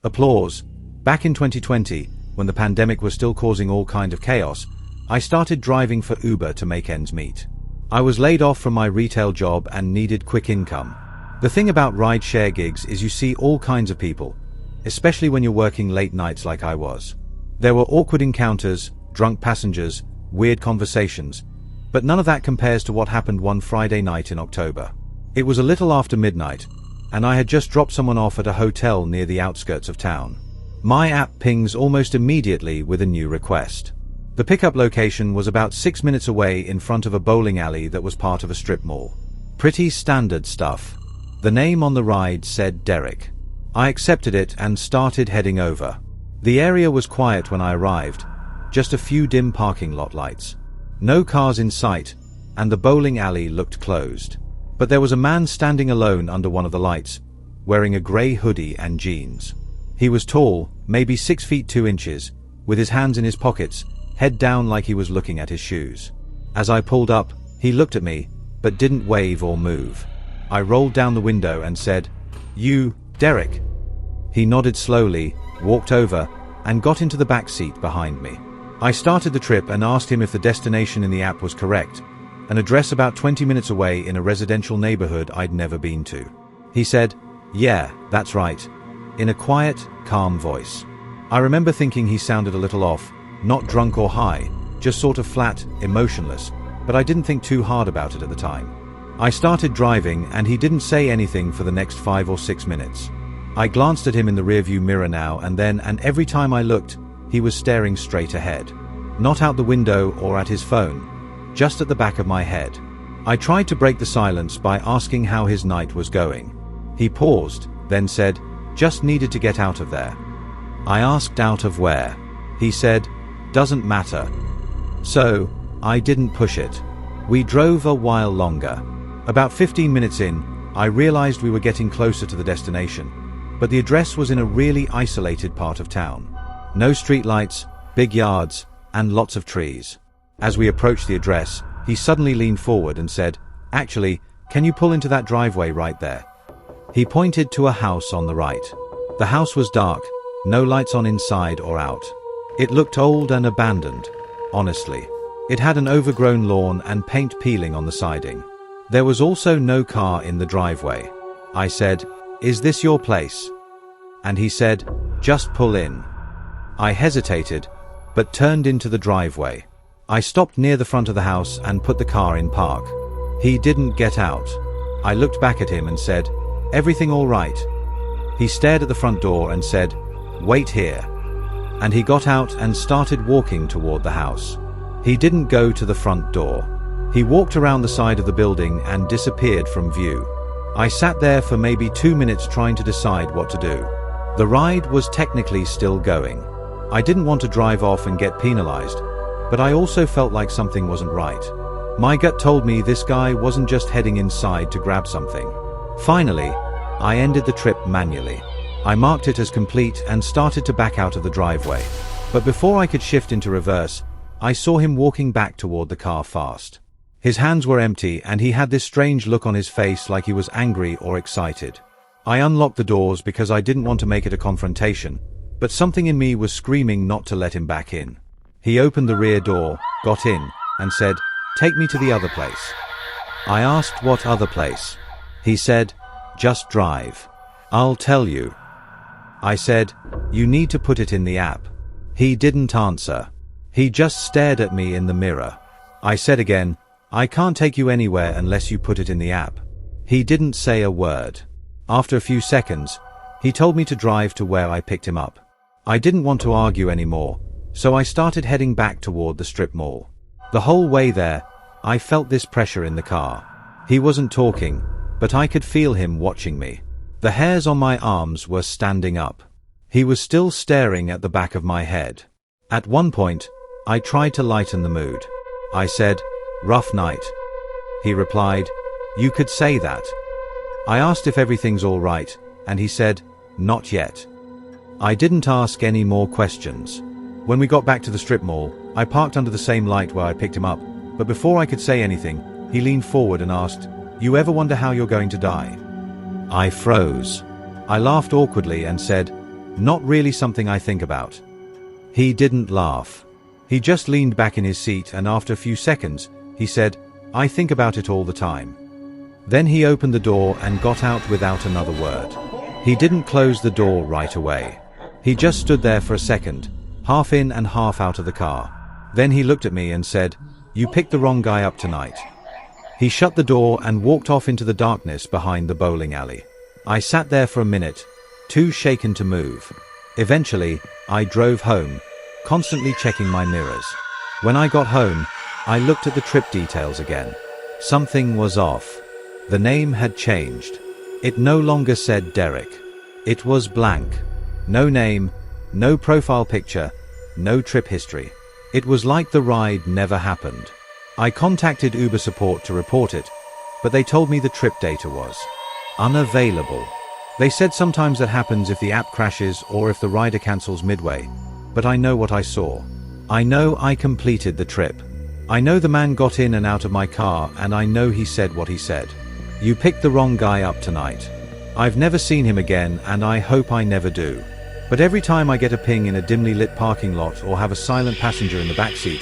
Applause. Back in 2020, when the pandemic was still causing all kind of chaos, I started driving for Uber to make ends meet. I was laid off from my retail job and needed quick income. The thing about ride-share gigs is you see all kinds of people, especially when you're working late nights like I was. There were awkward encounters, drunk passengers, weird conversations, but none of that compares to what happened one Friday night in October. It was a little after midnight, and I had just dropped someone off at a hotel near the outskirts of town. My app pings almost immediately with a new request. The pickup location was about 6 minutes away in front of a bowling alley that was part of a strip mall. Pretty standard stuff. The name on the ride said Derek. I accepted it and started heading over. The area was quiet when I arrived, just a few dim parking lot lights. No cars in sight, and the bowling alley looked closed. But there was a man standing alone under one of the lights, wearing a grey hoodie and jeans. He was tall, maybe 6 feet 2 inches, with his hands in his pockets, head down like he was looking at his shoes. As I pulled up, he looked at me, but didn't wave or move. I rolled down the window and said, "You, Derek?" He nodded slowly, walked over, and got into the back seat behind me. I started the trip and asked him if the destination in the app was correct, an address about 20 minutes away in a residential neighborhood I'd never been to. He said, "Yeah, that's right," in a quiet, calm voice. I remember thinking he sounded a little off, not drunk or high, just sort of flat, emotionless, but I didn't think too hard about it at the time. I started driving and he didn't say anything for the next 5 or 6 minutes. I glanced at him in the rearview mirror now and then, and every time I looked, he was staring straight ahead. Not out the window or at his phone, just at the back of my head. I tried to break the silence by asking how his night was going. He paused, then said, "Just needed to get out of there." I asked out of where. He said, "Doesn't matter." So, I didn't push it. We drove a while longer. About 15 minutes in, I realized we were getting closer to the destination, but the address was in a really isolated part of town. No streetlights, big yards, and lots of trees. As we approached the address, he suddenly leaned forward and said, "Actually, can you pull into that driveway right there?" He pointed to a house on the right. The house was dark, no lights on inside or out. It looked old and abandoned, honestly. It had an overgrown lawn and paint peeling on the siding. There was also no car in the driveway. I said, "Is this your place?" And he said, "Just pull in." I hesitated, but turned into the driveway. I stopped near the front of the house and put the car in park. He didn't get out. I looked back at him and said, "Everything all right?" He stared at the front door and said, "Wait here." And he got out and started walking toward the house. He didn't go to the front door. He walked around the side of the building and disappeared from view. I sat there for maybe 2 minutes trying to decide what to do. The ride was technically still going. I didn't want to drive off and get penalized, but I also felt like something wasn't right. My gut told me this guy wasn't just heading inside to grab something. Finally, I ended the trip manually. I marked it as complete and started to back out of the driveway. But before I could shift into reverse, I saw him walking back toward the car fast. His hands were empty and he had this strange look on his face like he was angry or excited. I unlocked the doors because I didn't want to make it a confrontation, but something in me was screaming not to let him back in. He opened the rear door, got in, and said, "Take me to the other place." I asked what other place. He said, "Just drive. I'll tell you." I said, "You need to put it in the app." He didn't answer. He just stared at me in the mirror. I said again, "I can't take you anywhere unless you put it in the app." He didn't say a word. After a few seconds, he told me to drive to where I picked him up. I didn't want to argue anymore, so I started heading back toward the strip mall. The whole way there, I felt this pressure in the car. He wasn't talking, but I could feel him watching me. The hairs on my arms were standing up. He was still staring at the back of my head. At one point, I tried to lighten the mood. I said, "Rough night." He replied, "You could say that." I asked if everything's all right, and he said, "Not yet." I didn't ask any more questions. When we got back to the strip mall, I parked under the same light where I picked him up, but before I could say anything, he leaned forward and asked, "You ever wonder how you're going to die?" I froze. I laughed awkwardly and said, Not really something I think about. He didn't laugh. He just leaned back in his seat and after a few seconds, he said, "I think about it all the time." Then he opened the door and got out without another word. He didn't close the door right away. He just stood there for a second, half in and half out of the car. Then he looked at me and said, "You picked the wrong guy up tonight." He shut the door and walked off into the darkness behind the bowling alley. I sat there for a minute, too shaken to move. Eventually, I drove home, constantly checking my mirrors. When I got home, I looked at the trip details again. Something was off. The name had changed. It no longer said Derek. It was blank. No name, no profile picture, no trip history. It was like the ride never happened. I contacted Uber support to report it, but they told me the trip data was unavailable. They said sometimes that happens if the app crashes or if the rider cancels midway, but I know what I saw. I know I completed the trip. I know the man got in and out of my car and I know he said what he said. "You picked the wrong guy up tonight." I've never seen him again and I hope I never do. But every time I get a ping in a dimly lit parking lot or have a silent passenger in the backseat,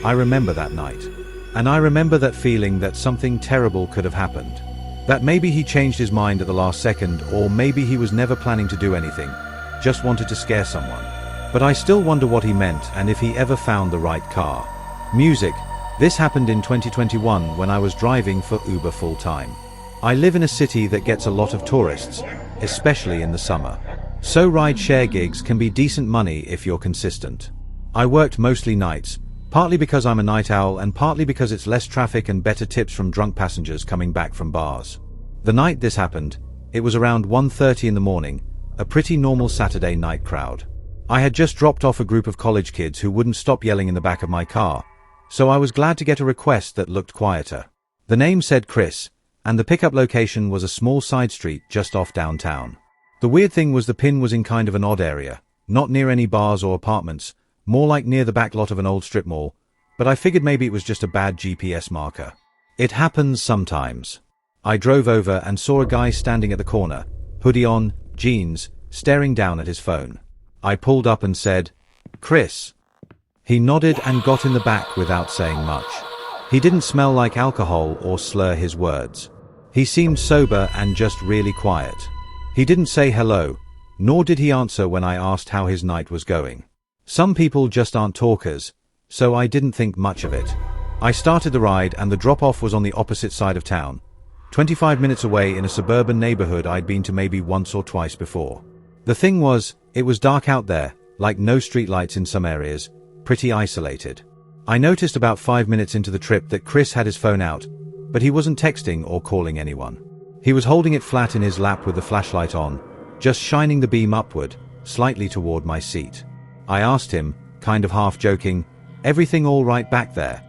I remember that night. And I remember that feeling that something terrible could have happened. That maybe he changed his mind at the last second, or maybe he was never planning to do anything, just wanted to scare someone. But I still wonder what he meant and if he ever found the right car. Music. This happened in 2021 when I was driving for Uber full-time. I live in a city that gets a lot of tourists, especially in the summer. So ride-share gigs can be decent money if you're consistent. I worked mostly nights, partly because I'm a night owl and partly because it's less traffic and better tips from drunk passengers coming back from bars. The night this happened, it was around 1:30 in the morning, a pretty normal Saturday night crowd. I had just dropped off a group of college kids who wouldn't stop yelling in the back of my car, so I was glad to get a request that looked quieter. The name said Chris, and the pickup location was a small side street just off downtown. The weird thing was the pin was in kind of an odd area, not near any bars or apartments, more like near the back lot of an old strip mall, but I figured maybe it was just a bad GPS marker. It happens sometimes. I drove over and saw a guy standing at the corner, hoodie on, jeans, staring down at his phone. I pulled up and said, "Chris." He nodded and got in the back without saying much. He didn't smell like alcohol or slur his words. He seemed sober and just really quiet. He didn't say hello, nor did he answer when I asked how his night was going. Some people just aren't talkers, so I didn't think much of it. I started the ride and the drop-off was on the opposite side of town, 25 minutes away in a suburban neighborhood I'd been to maybe once or twice before. The thing was, it was dark out there, like no streetlights in some areas, pretty isolated. I noticed about 5 minutes into the trip that Chris had his phone out, but he wasn't texting or calling anyone. He was holding it flat in his lap with the flashlight on, just shining the beam upward, slightly toward my seat. I asked him, kind of half joking, "Everything all right back there?"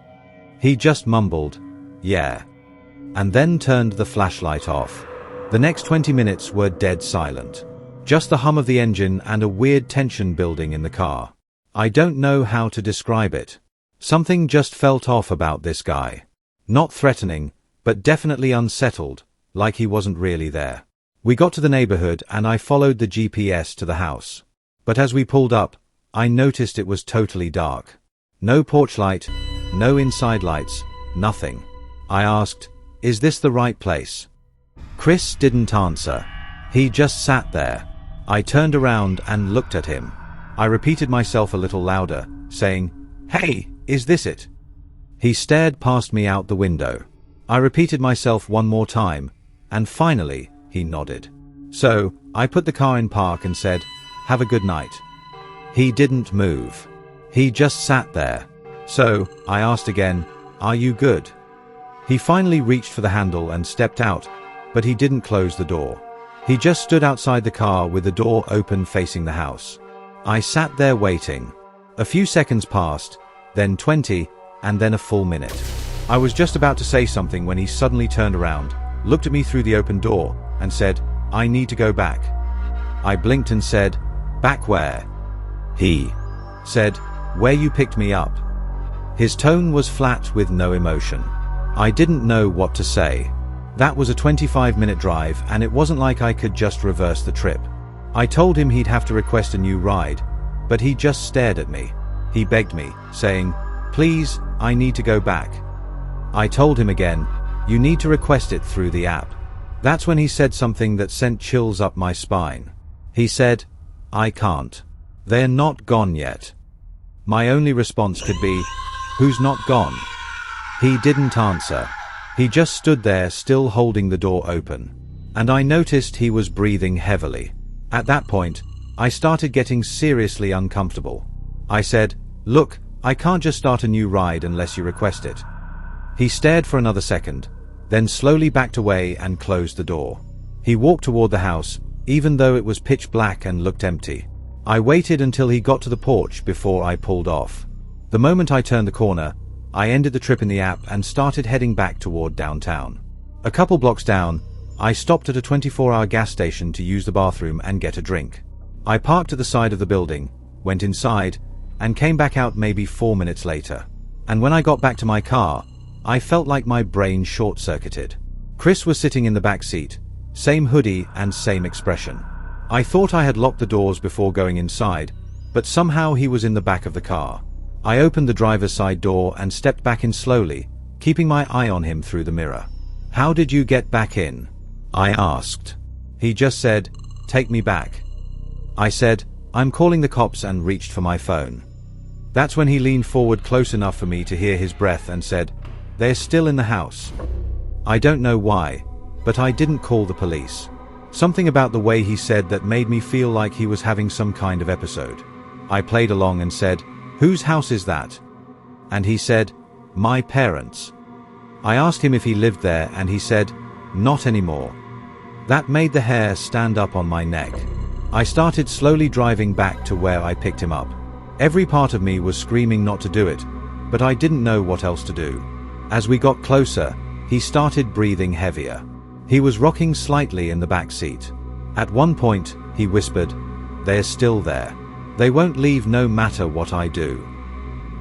He just mumbled, "Yeah," and then turned the flashlight off. The next 20 minutes were dead silent. Just the hum of the engine and a weird tension building in the car. I don't know how to describe it. Something just felt off about this guy. Not threatening, but definitely unsettled, like he wasn't really there. We got to the neighborhood and I followed the GPS to the house. But as we pulled up, I noticed it was totally dark. No porch light, no inside lights, nothing. I asked, "Is this the right place?" Chris didn't answer. He just sat there. I turned around and looked at him. I repeated myself a little louder, saying, "Hey, is this it?" He stared past me out the window. I repeated myself one more time, and finally, he nodded. So, I put the car in park and said, "Have a good night." He didn't move. He just sat there. So, I asked again, "Are you good?" He finally reached for the handle and stepped out, but he didn't close the door. He just stood outside the car with the door open facing the house. I sat there waiting. A few seconds passed, then 20, and then a full minute. I was just about to say something when he suddenly turned around, looked at me through the open door, and said, "I need to go back." I blinked and said, "Back where?" He said, "Where you picked me up." His tone was flat with no emotion. I didn't know what to say. That was a 25-minute drive and it wasn't like I could just reverse the trip. I told him he'd have to request a new ride, but he just stared at me. He begged me, saying, "Please, I need to go back." I told him again, "You need to request it through the app." That's when he said something that sent chills up my spine. He said, "I can't. They're not gone yet." My only response could be, "Who's not gone?" He didn't answer. He just stood there still holding the door open. And I noticed he was breathing heavily. At that point, I started getting seriously uncomfortable. I said, "Look, I can't just start a new ride unless you request it." He stared for another second, then slowly backed away and closed the door. He walked toward the house, even though it was pitch black and looked empty. I waited until he got to the porch before I pulled off. The moment I turned the corner, I ended the trip in the app and started heading back toward downtown. A couple blocks down, I stopped at a 24-hour gas station to use the bathroom and get a drink. I parked at the side of the building, went inside, and came back out maybe 4 minutes later. And when I got back to my car, I felt like my brain short-circuited. Chris was sitting in the back seat, same hoodie and same expression. I thought I had locked the doors before going inside, but somehow he was in the back of the car. I opened the driver's side door and stepped back in slowly, keeping my eye on him through the mirror. "How did you get back in?" I asked. He just said, "Take me back." I said, "I'm calling the cops," and reached for my phone. That's when he leaned forward close enough for me to hear his breath and said, "They're still in the house." I don't know why, but I didn't call the police. Something about the way he said that made me feel like he was having some kind of episode. I played along and said, "Whose house is that?" And he said, "My parents'." I asked him if he lived there and he said, "Not anymore." That made the hair stand up on my neck. I started slowly driving back to where I picked him up. Every part of me was screaming not to do it, but I didn't know what else to do. As we got closer, he started breathing heavier. He was rocking slightly in the back seat. At one point, he whispered, "They're still there. They won't leave no matter what I do."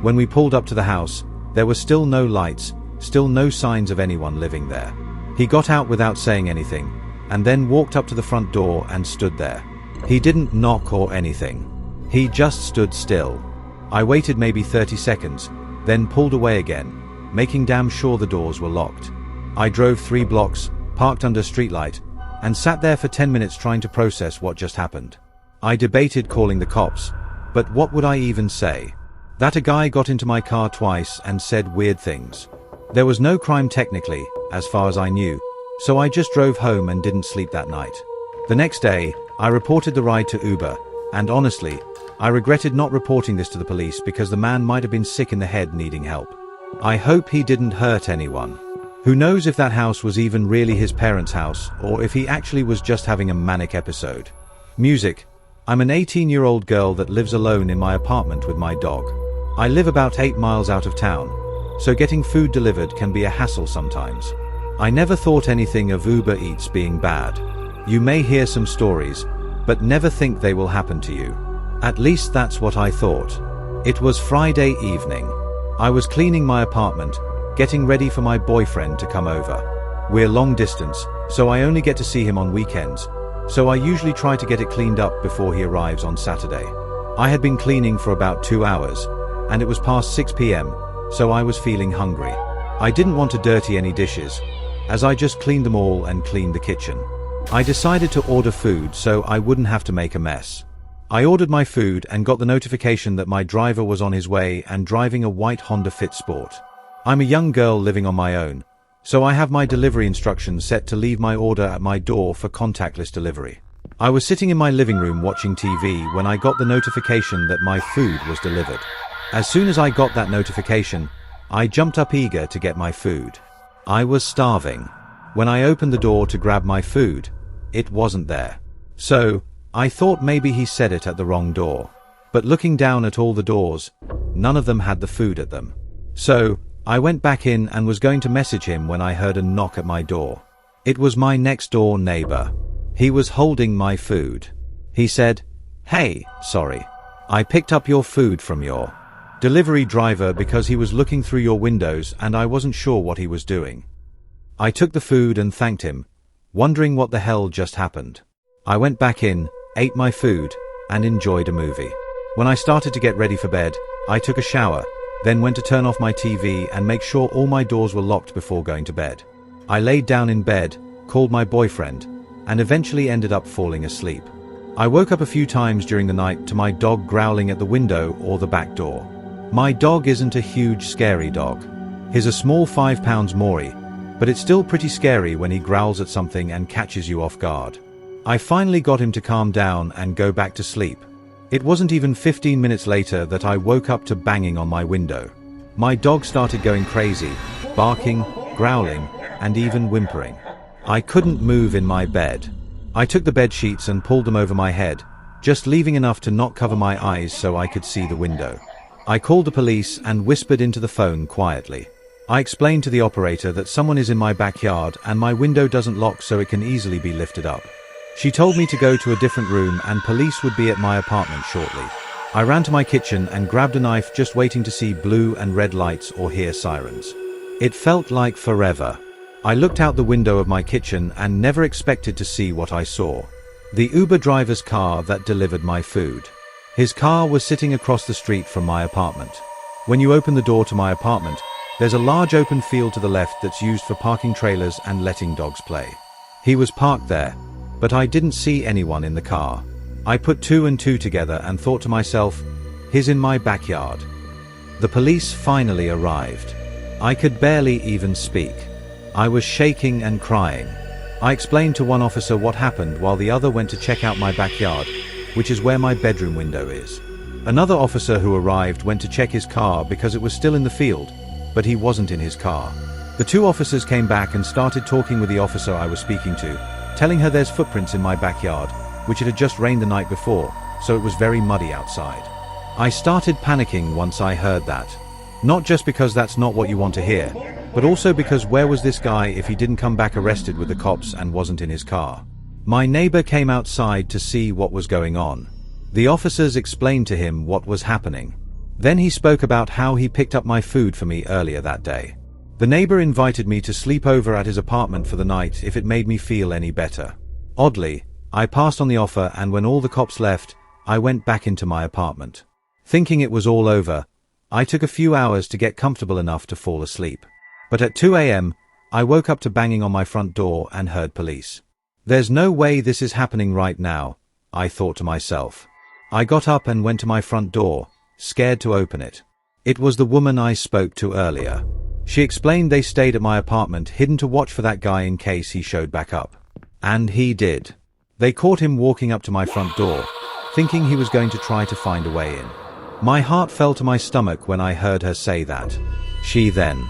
When we pulled up to the house, there were still no lights, still no signs of anyone living there. He got out without saying anything, and then walked up to the front door and stood there. He didn't knock or anything. He just stood still. I waited maybe 30 seconds, then pulled away again, making damn sure the doors were locked. I drove 3 blocks, parked under a streetlight, and sat there for 10 minutes trying to process what just happened. I debated calling the cops, but what would I even say? That a guy got into my car twice and said weird things. There was no crime technically, as far as I knew, so I just drove home and didn't sleep that night. The next day, I reported the ride to Uber, and honestly, I regretted not reporting this to the police because the man might have been sick in the head needing help. I hope he didn't hurt anyone. Who knows if that house was even really his parents' house, or if he actually was just having a manic episode. Music. I'm an 18-year-old girl that lives alone in my apartment with my dog. I live about 8 miles out of town, so getting food delivered can be a hassle sometimes. I never thought anything of Uber Eats being bad. You may hear some stories, but never think they will happen to you. At least that's what I thought. It was Friday evening. I was cleaning my apartment, getting ready for my boyfriend to come over. We're long distance, so I only get to see him on weekends, so I usually try to get it cleaned up before he arrives on Saturday. I had been cleaning for about 2 hours, and it was past 6 p.m., so I was feeling hungry. I didn't want to dirty any dishes, as I just cleaned them all and cleaned the kitchen. I decided to order food so I wouldn't have to make a mess. I ordered my food and got the notification that my driver was on his way and driving a white Honda Fit Sport. I'm a young girl living on my own, so I have my delivery instructions set to leave my order at my door for contactless delivery. I was sitting in my living room watching TV when I got the notification that my food was delivered. As soon as I got that notification, I jumped up eager to get my food. I was starving. When I opened the door to grab my food, it wasn't there. So, I thought maybe he said it at the wrong door. But looking down at all the doors, none of them had the food at them. So, I went back in and was going to message him when I heard a knock at my door. It was my next door neighbor. He was holding my food. He said, "Hey, sorry. I picked up your food from your delivery driver because he was looking through your windows and I wasn't sure what he was doing." I took the food and thanked him, wondering what the hell just happened. I went back in, ate my food, and enjoyed a movie. When I started to get ready for bed, I took a shower, then went to turn off my TV and make sure all my doors were locked before going to bed. I laid down in bed, called my boyfriend, and eventually ended up falling asleep. I woke up a few times during the night to my dog growling at the window or the back door. My dog isn't a huge, scary dog. He's a small 5 pounds Maury, but it's still pretty scary when he growls at something and catches you off guard. I finally got him to calm down and go back to sleep. It wasn't even 15 minutes later that I woke up to banging on my window. My dog started going crazy, barking, growling, and even whimpering. I couldn't move in my bed. I took the bed sheets and pulled them over my head, just leaving enough to not cover my eyes so I could see the window. I called the police and whispered into the phone quietly. I explained to the operator that someone is in my backyard and my window doesn't lock so it can easily be lifted up. She told me to go to a different room and police would be at my apartment shortly. I ran to my kitchen and grabbed a knife, just waiting to see blue and red lights or hear sirens. It felt like forever. I looked out the window of my kitchen and never expected to see what I saw. The Uber driver's car that delivered my food. His car was sitting across the street from my apartment. When you open the door to my apartment, there's a large open field to the left that's used for parking trailers and letting dogs play. He was parked there, but I didn't see anyone in the car. I put 2 and 2 together and thought to myself, he's in my backyard. The police finally arrived. I could barely even speak. I was shaking and crying. I explained to one officer what happened while the other went to check out my backyard, which is where my bedroom window is. Another officer who arrived went to check his car because it was still in the field, but he wasn't in his car. The 2 officers came back and started talking with the officer I was speaking to, telling her there's footprints in my backyard, which it had just rained the night before, so it was very muddy outside. I started panicking once I heard that. Not just because that's not what you want to hear, but also because where was this guy if he didn't come back arrested with the cops and wasn't in his car? My neighbor came outside to see what was going on. The officers explained to him what was happening. Then he spoke about how he picked up my food for me earlier that day. The neighbor invited me to sleep over at his apartment for the night if it made me feel any better. Oddly, I passed on the offer, and when all the cops left, I went back into my apartment. Thinking it was all over, I took a few hours to get comfortable enough to fall asleep. But at 2 a.m., I woke up to banging on my front door and heard police. There's no way this is happening right now, I thought to myself. I got up and went to my front door, scared to open it. It was the woman I spoke to earlier. She explained they stayed at my apartment hidden to watch for that guy in case he showed back up. And he did. They caught him walking up to my front door, thinking he was going to try to find a way in. My heart fell to my stomach when I heard her say that. She then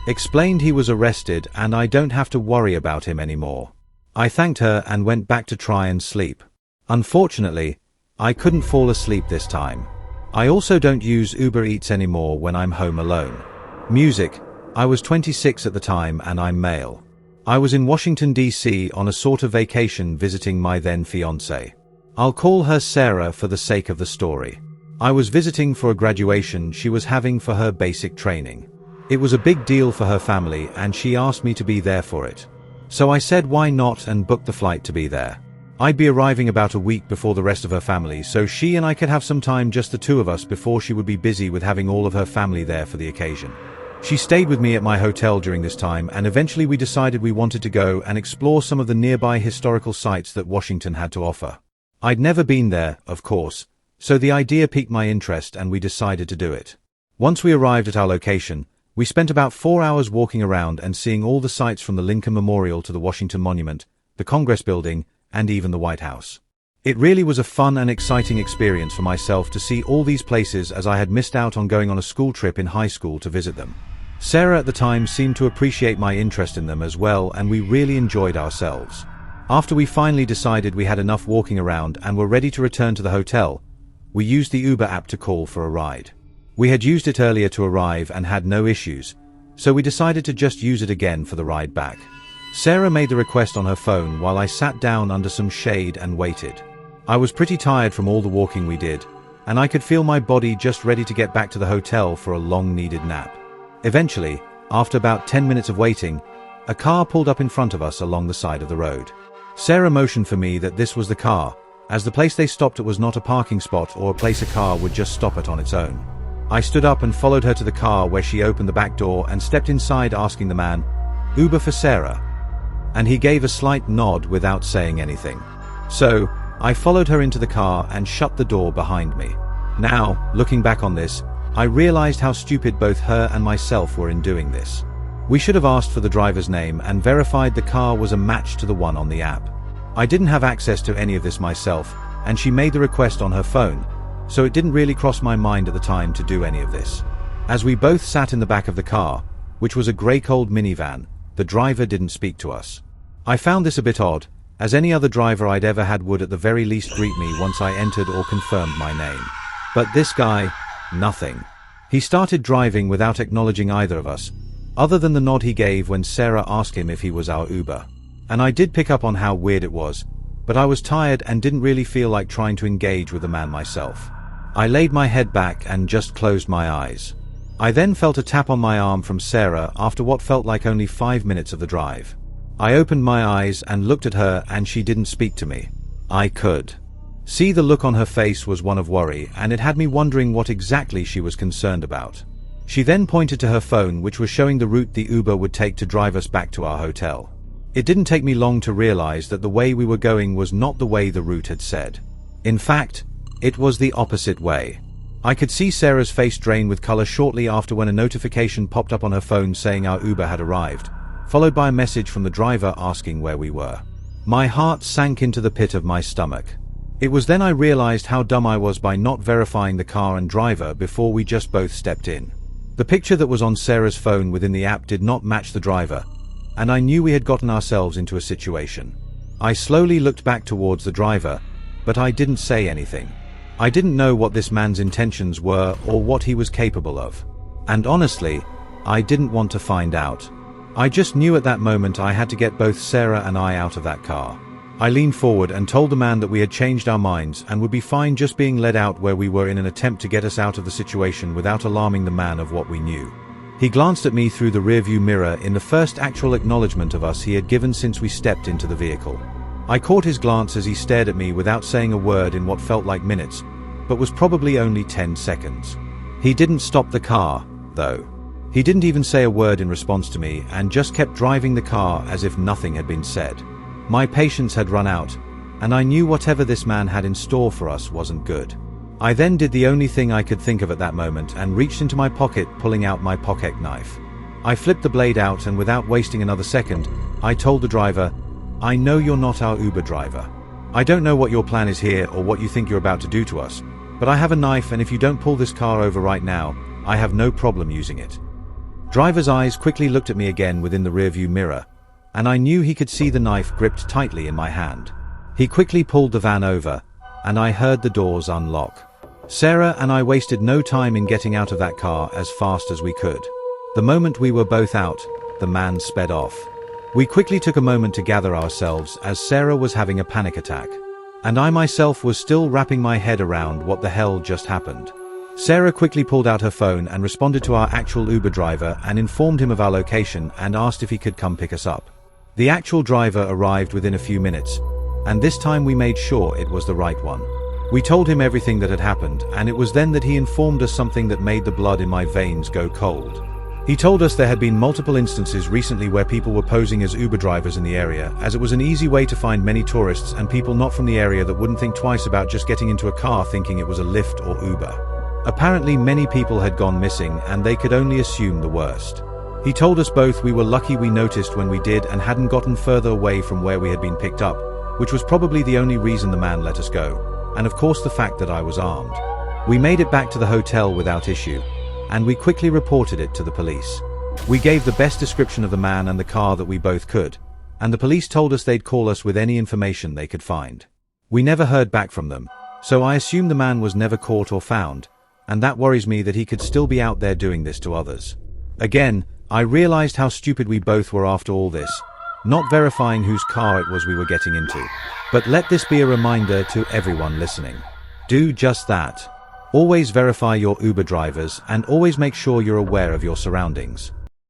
explained he was arrested and I don't have to worry about him anymore. I thanked her and went back to try and sleep. Unfortunately, I couldn't fall asleep this time. I also don't use Uber Eats anymore when I'm home alone. Music. I was 26 at the time and I'm male. I was in Washington, D.C. on a sort of vacation visiting my then fiancée. I'll call her Sarah for the sake of the story. I was visiting for a graduation she was having for her basic training. It was a big deal for her family and she asked me to be there for it. So I said why not and booked the flight to be there. I'd be arriving about a week before the rest of her family, so she and I could have some time, just the 2 of us, before she would be busy with having all of her family there for the occasion. She stayed with me at my hotel during this time, and eventually we decided we wanted to go and explore some of the nearby historical sites that Washington had to offer. I'd never been there, of course, so the idea piqued my interest and we decided to do it. Once we arrived at our location, we spent about 4 hours walking around and seeing all the sites from the Lincoln Memorial to the Washington Monument, the Congress Building, and even the White House. It really was a fun and exciting experience for myself to see all these places, as I had missed out on going on a school trip in high school to visit them. Sarah at the time seemed to appreciate my interest in them as well, and we really enjoyed ourselves. After we finally decided we had enough walking around and were ready to return to the hotel, we used the Uber app to call for a ride. We had used it earlier to arrive and had no issues, so we decided to just use it again for the ride back. Sarah made the request on her phone while I sat down under some shade and waited. I was pretty tired from all the walking we did, and I could feel my body just ready to get back to the hotel for a long-needed nap. Eventually, after about 10 minutes of waiting, a car pulled up in front of us along the side of the road. Sarah motioned for me that this was the car, as the place they stopped at was not a parking spot or a place a car would just stop at on its own. I stood up and followed her to the car, where she opened the back door and stepped inside, asking the man, "Uber for Sarah?" And he gave a slight nod without saying anything. So, I followed her into the car and shut the door behind me. Now, looking back on this, I realized how stupid both her and myself were in doing this. We should have asked for the driver's name and verified the car was a match to the one on the app. I didn't have access to any of this myself, and she made the request on her phone, so it didn't really cross my mind at the time to do any of this. As we both sat in the back of the car, which was a grey cold minivan, the driver didn't speak to us. I found this a bit odd, as any other driver I'd ever had would at the very least greet me once I entered or confirmed my name. But this guy, nothing. He started driving without acknowledging either of us, other than the nod he gave when Sarah asked him if he was our Uber. And I did pick up on how weird it was, but I was tired and didn't really feel like trying to engage with the man myself. I laid my head back and just closed my eyes. I then felt a tap on my arm from Sarah after what felt like only 5 minutes of the drive. I opened my eyes and looked at her, and she didn't speak to me. I could see the look on her face was one of worry, and it had me wondering what exactly she was concerned about. She then pointed to her phone, which was showing the route the Uber would take to drive us back to our hotel. It didn't take me long to realize that the way we were going was not the way the route had said. In fact, it was the opposite way. I could see Sarah's face drain with color shortly after when a notification popped up on her phone saying our Uber had arrived, followed by a message from the driver asking where we were. My heart sank into the pit of my stomach. It was then I realized how dumb I was by not verifying the car and driver before we just both stepped in. The picture that was on Sarah's phone within the app did not match the driver, and I knew we had gotten ourselves into a situation. I slowly looked back towards the driver, but I didn't say anything. I didn't know what this man's intentions were or what he was capable of. And honestly, I didn't want to find out. I just knew at that moment I had to get both Sarah and I out of that car. I leaned forward and told the man that we had changed our minds and would be fine just being led out where we were in an attempt to get us out of the situation without alarming the man of what we knew. He glanced at me through the rearview mirror in the first actual acknowledgement of us he had given since we stepped into the vehicle. I caught his glance as he stared at me without saying a word in what felt like minutes, but was probably only 10 seconds. He didn't stop the car, though. He didn't even say a word in response to me and just kept driving the car as if nothing had been said. My patience had run out, and I knew whatever this man had in store for us wasn't good. I then did the only thing I could think of at that moment and reached into my pocket, pulling out my pocket knife. I flipped the blade out, and without wasting another second, I told the driver, "I know you're not our Uber driver. I don't know what your plan is here or what you think you're about to do to us, but I have a knife, and if you don't pull this car over right now, I have no problem using it." Driver's eyes quickly looked at me again within the rearview mirror, and I knew he could see the knife gripped tightly in my hand. He quickly pulled the van over, and I heard the doors unlock. Sarah and I wasted no time in getting out of that car as fast as we could. The moment we were both out, the man sped off. We quickly took a moment to gather ourselves as Sarah was having a panic attack, and I myself was still wrapping my head around what the hell just happened. Sarah quickly pulled out her phone and responded to our actual Uber driver and informed him of our location and asked if he could come pick us up. The actual driver arrived within a few minutes, and this time we made sure it was the right one. We told him everything that had happened, and it was then that he informed us something that made the blood in my veins go cold. He told us there had been multiple instances recently where people were posing as Uber drivers in the area, as it was an easy way to find many tourists and people not from the area that wouldn't think twice about just getting into a car thinking it was a Lyft or Uber. Apparently many people had gone missing, and they could only assume the worst. He told us both we were lucky we noticed when we did and hadn't gotten further away from where we had been picked up, which was probably the only reason the man let us go, and of course the fact that I was armed. We made it back to the hotel without issue, and we quickly reported it to the police. We gave the best description of the man and the car that we both could, and the police told us they'd call us with any information they could find. We never heard back from them, so I assume the man was never caught or found, and that worries me that he could still be out there doing this to others. Again, I realized how stupid we both were after all this, not verifying whose car it was we were getting into. But let this be a reminder to everyone listening. Do just that. Always verify your Uber drivers and always make sure you're aware of your surroundings.